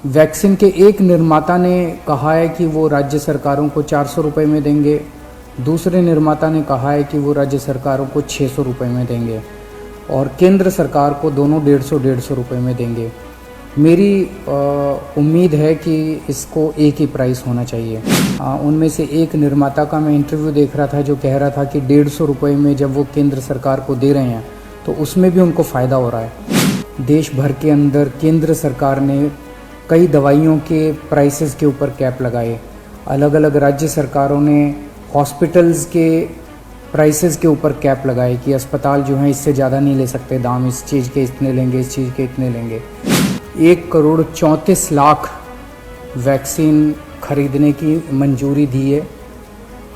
Vaccine के एक निर्माता ने कहा है कि वो राज्य सरकारों को 400 रुपये में देंगे, दूसरे निर्माता ने कहा है कि वो राज्य सरकारों को 600 रुपये में देंगे और केंद्र सरकार को दोनों 150 रुपये में देंगे। मेरी उम्मीद है कि इसको एक ही प्राइस होना चाहिए। उनमें से एक निर्माता का मैं इंटरव्यू देख रहा था जो कह रहा था कि 150 रुपये में जब वो केंद्र सरकार को दे रहे हैं तो उसमें भी उनको फ़ायदा हो रहा है। देश भर के अंदर केंद्र सरकार ने कई दवाइयों के प्राइसेस के ऊपर कैप लगाए। अलग अलग राज्य सरकारों ने हॉस्पिटल्स के प्राइसेस के ऊपर कैप लगाए कि अस्पताल जो हैं इससे ज़्यादा नहीं ले सकते दाम, इस चीज़ के इतने लेंगे, इस चीज़ के इतने लेंगे। 1,34,00,000 वैक्सीन खरीदने की मंजूरी दी है।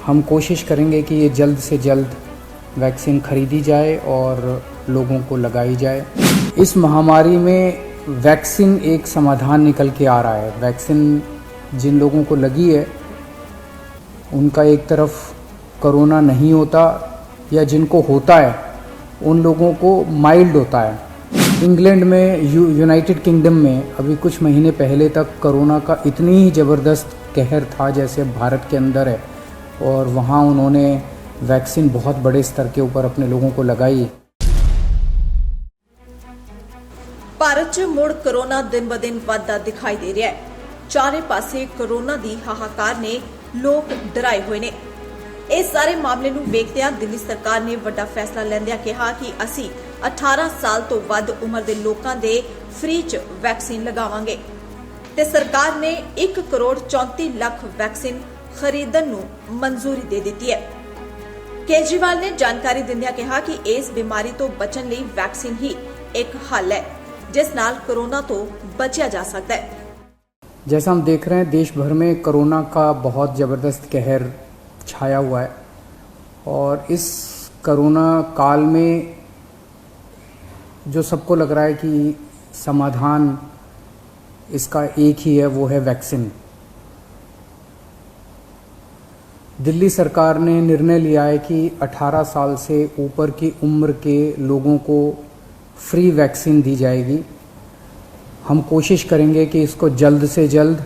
हम कोशिश करेंगे कि ये जल्द से जल्द वैक्सीन खरीदी जाए और लोगों को लगाई जाए। इस महामारी में वैक्सीन एक समाधान निकल के आ रहा है। वैक्सीन जिन लोगों को लगी है उनका एक तरफ कोरोना नहीं होता, या जिनको होता है उन लोगों को माइल्ड होता है। इंग्लैंड में, यूनाइटेड किंगडम में अभी कुछ महीने पहले तक कोरोना का इतनी ही ज़बरदस्त कहर था जैसे भारत के अंदर है, और वहाँ उन्होंने वैक्सीन बहुत बड़े स्तर के ऊपर अपने लोगों को लगाई। ਭਾਰਤ 'ਚ ਮੁੜ ਕਰੋਨਾ ਦਿਨ ਬ ਦਿਨ ਵੱਧਦਾ ਦਿਖਾਈ ਦੇ ਰਿਹਾ ਹੈ। ਚਾਰੇ ਪਾਸੇ ਕਰੋਨਾ ਦੀ ਹਾਹਾਕਾਰ ਨੇ ਲੋਕ ਡਰਾਏ ਹੋਏ ਨੇ। ਇਸ ਸਾਰੇ ਮਾਮਲੇ ਨੂੰ ਵੇਖਦਿਆਂ ਦਿੱਲੀ ਸਰਕਾਰ ਨੇ ਵੱਡਾ ਫੈਸਲਾ ਲੈਂਦਿਆਂ ਕਿਹਾ ਕਿ ਅਸੀਂ 18 ਸਾਲ ਤੋਂ ਵੱਧ ਉਮਰ ਦੇ ਲੋਕਾਂ ਦੇ ਫ੍ਰੀ 'ਚ ਵੈਕਸੀਨ ਲਗਾਵਾਂਗੇ ਤੇ ਸਰਕਾਰ ਨੇ 1,34,00,000 ਵੈਕਸੀਨ ਖਰੀਦਣ ਨੂੰ ਮਨਜ਼ੂਰੀ ਦੇ ਦਿੱਤੀ ਹੈ। ਕੇਜਰੀਵਾਲ ਨੇ ਜਾਣਕਾਰੀ ਦਿੰਦਿਆਂ ਕਿਹਾ ਕਿ ਇਸ ਬਿਮਾਰੀ ਤੋਂ ਬਚਣ ਲਈ ਵੈਕਸੀਨ ਹੀ ਇੱਕ ਹੱਲ ਹੈ जिस नाल कोरोना तो बचा जा सकता है। जैसा हम देख रहे हैं देश भर में कोरोना का बहुत ज़बरदस्त कहर छाया हुआ है, और इस कोरोना काल में जो सबको लग रहा है कि समाधान इसका एक ही है, वो है वैक्सीन। दिल्ली सरकार ने निर्णय लिया है कि 18 साल से ऊपर की उम्र के लोगों को फ्री वैक्सीन दी जाएगी। हम कोशिश करेंगे कि इसको जल्द से जल्द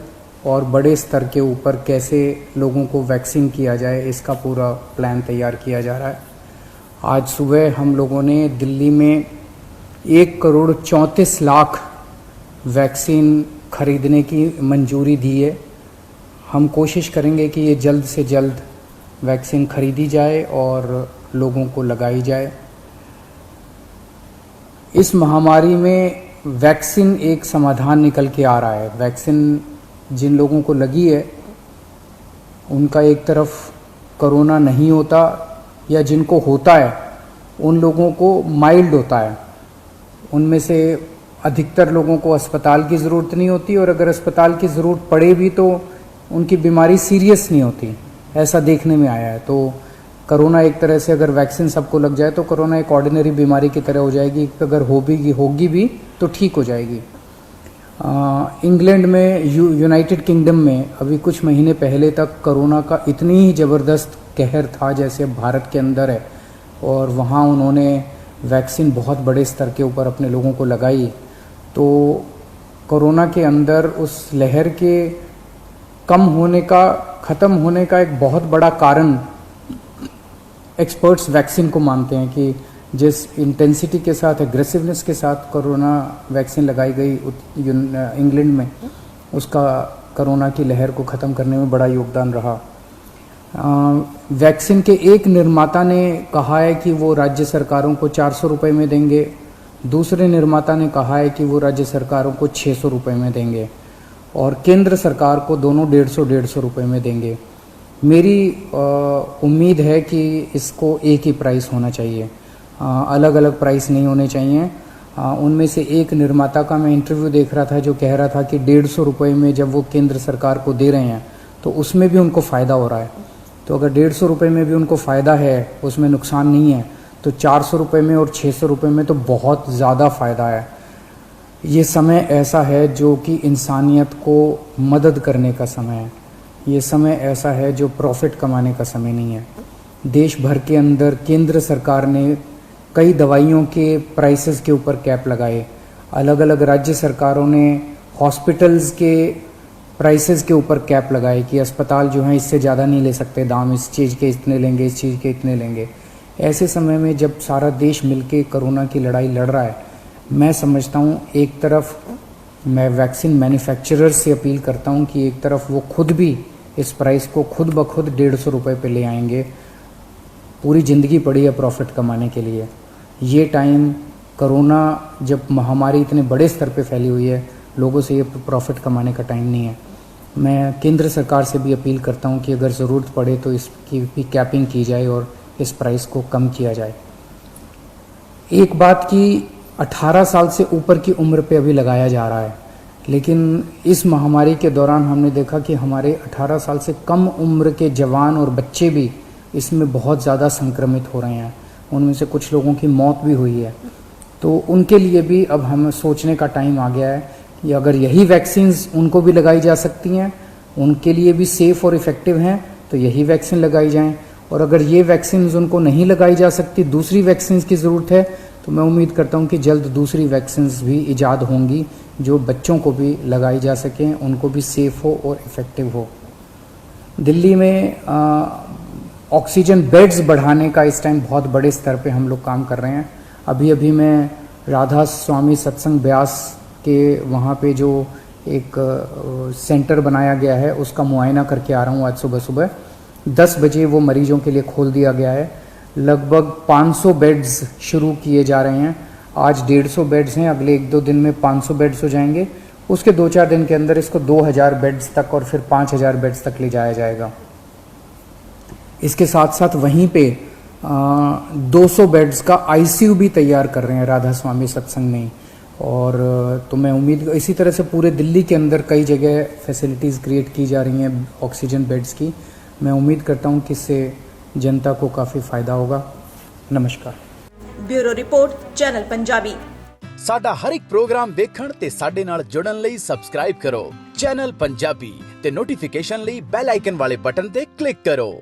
और बड़े स्तर के ऊपर कैसे लोगों को वैक्सीन किया जाए, इसका पूरा प्लान तैयार किया जा रहा है। आज सुबह हम लोगों ने दिल्ली में 1,34,00,000 वैक्सीन खरीदने की मंजूरी दी है। हम कोशिश करेंगे कि ये जल्द से जल्द वैक्सीन खरीदी जाए और लोगों को लगाई जाए। इस महामारी में वैक्सीन एक समाधान निकल के आ रहा है। वैक्सीन जिन लोगों को लगी है उनका एक तरफ कोरोना नहीं होता, या जिनको होता है उन लोगों को माइल्ड होता है। उनमें से अधिकतर लोगों को अस्पताल की ज़रूरत नहीं होती, और अगर अस्पताल की ज़रूरत पड़े भी तो उनकी बीमारी सीरियस नहीं होती, ऐसा देखने में आया है। तो कोरोना एक तरह से अगर वैक्सीन सबको लग जाए तो कोरोना एक ऑर्डिनरी बीमारी की तरह हो जाएगी। अगर होगी भी तो ठीक हो जाएगी। इंग्लैंड में, यूनाइटेड किंगडम में अभी कुछ महीने पहले तक कोरोना का इतनी ही ज़बरदस्त कहर था जैसे भारत के अंदर है, और वहाँ उन्होंने वैक्सीन बहुत बड़े स्तर के ऊपर अपने लोगों को लगाई। तो कोरोना के अंदर उस लहर के कम होने का, ख़त्म होने का एक बहुत बड़ा कारण एक्सपर्ट्स वैक्सीन को मानते हैं कि जिस इंटेंसिटी के साथ, एग्रेसिवनेस के साथ कोरोना वैक्सीन लगाई गई इंग्लैंड में, उसका कोरोना की लहर को ख़त्म करने में बड़ा योगदान रहा। वैक्सीन के एक निर्माता ने कहा है कि वो राज्य सरकारों को 400 रुपये में देंगे, दूसरे निर्माता ने कहा है कि वो राज्य सरकारों को 600 रुपये में देंगे और केंद्र सरकार को दोनों 150 रुपये में देंगे। मेरी उम्मीद है कि इसको एक ही प्राइस होना चाहिए, अलग अलग प्राइस नहीं होने चाहिए। उनमें से एक निर्माता का मैं इंटरव्यू देख रहा था जो कह रहा था कि 150 रुपये में जब वो केंद्र सरकार को दे रहे हैं तो उसमें भी उनको फ़ायदा हो रहा है। तो अगर 150 रुपये में भी उनको फ़ायदा है, उसमें नुकसान नहीं है, तो 400 रुपये में और 600 रुपये में तो बहुत ज़्यादा फ़ायदा है। ये समय ऐसा है जो कि इंसानियत को मदद करने का समय है। ये समय ऐसा है जो प्रॉफिट कमाने का समय नहीं है। देश भर के अंदर केंद्र सरकार ने कई दवाइयों के प्राइसेस के ऊपर कैप लगाए। अलग अलग राज्य सरकारों ने हॉस्पिटल्स के प्राइसेस के ऊपर कैप लगाए कि अस्पताल जो हैं इससे ज़्यादा नहीं ले सकते दाम, इस चीज़ के इतने लेंगे, इस चीज़ के इतने लेंगे। ऐसे समय में जब सारा देश मिलके कोरोना की लड़ाई लड़ रहा है, मैं समझता हूँ एक तरफ मैं वैक्सीन मैन्युफैक्चरर से अपील करता हूँ कि एक तरफ वो खुद भी इस प्राइस को खुद ब खुद 150 रुपये पे ले आएंगे। पूरी ज़िंदगी पड़ी है प्रॉफिट कमाने के लिए। ये टाइम कोरोना जब महामारी इतने बड़े स्तर पे फैली हुई है, लोगों से ये प्रॉफिट कमाने का टाइम नहीं है। मैं केंद्र सरकार से भी अपील करता हूँ कि अगर ज़रूरत पड़े तो इसकी भी कैपिंग की जाए और इस प्राइस को कम किया जाए। एक बात कि 18 साल से ऊपर की उम्र पे अभी लगाया जा रहा है, लेकिन इस महामारी के दौरान हमने देखा कि हमारे 18 साल से कम उम्र के जवान और बच्चे भी इसमें बहुत ज़्यादा संक्रमित हो रहे हैं। उनमें से कुछ लोगों की मौत भी हुई है। तो उनके लिए भी अब हमें सोचने का टाइम आ गया है कि अगर यही वैक्सीन्स उनको भी लगाई जा सकती हैं, उनके लिए भी सेफ़ और इफ़ेक्टिव हैं, तो यही वैक्सीन लगाई जाएं। और अगर ये वैक्सीन्स उनको नहीं लगाई जा सकती, दूसरी वैक्सीन्स की ज़रूरत है, तो मैं उम्मीद करता हूं कि जल्द दूसरी वैक्सीन्स भी ईजाद होंगी जो बच्चों को भी लगाई जा सकें, उनको भी सेफ़ हो और इफ़ेक्टिव हो। दिल्ली में ऑक्सीजन बेड्स बढ़ाने का इस टाइम बहुत बड़े स्तर पे हम लोग काम कर रहे हैं। अभी मैं राधा स्वामी सत्संग ब्यास के वहाँ पे जो एक सेंटर बनाया गया है उसका मुआयना करके आ रहा हूँ। आज सुबह 10 बजे वो मरीजों के लिए खोल दिया गया है। लगभग 500 बेड्स शुरू किए जा रहे हैं। आज 150 बेड्स हैं, अगले 1-2 दिन में 500 बेड्स हो जाएंगे। उसके 2-4 दिन के अंदर इसको 2000 बेड्स तक और फिर 5000 बेड्स तक ले जाया जाएगा। इसके साथ साथ वहीं पे 200 बेड्स का आईसीयू भी तैयार कर रहे हैं राधा स्वामी सत्संग में। और तो मैं उम्मीद इसी तरह से पूरे दिल्ली के अंदर कई जगह फैसिलिटीज़ क्रिएट की जा रही हैं ऑक्सीजन बेड्स की। मैं उम्मीद करता हूं कि इससे जनता को काफ़ी फ़ायदा होगा। नमस्कार। Bureau report, channel Punjabi. साडा हर एक प्रोग्राम देखण ते साडे नाल जुड़न लई सबसक्राइब करो चैनल पंजाबी ते नोटिफिकेशन लई बेल आइकन वाले बटन ते क्लिक करो।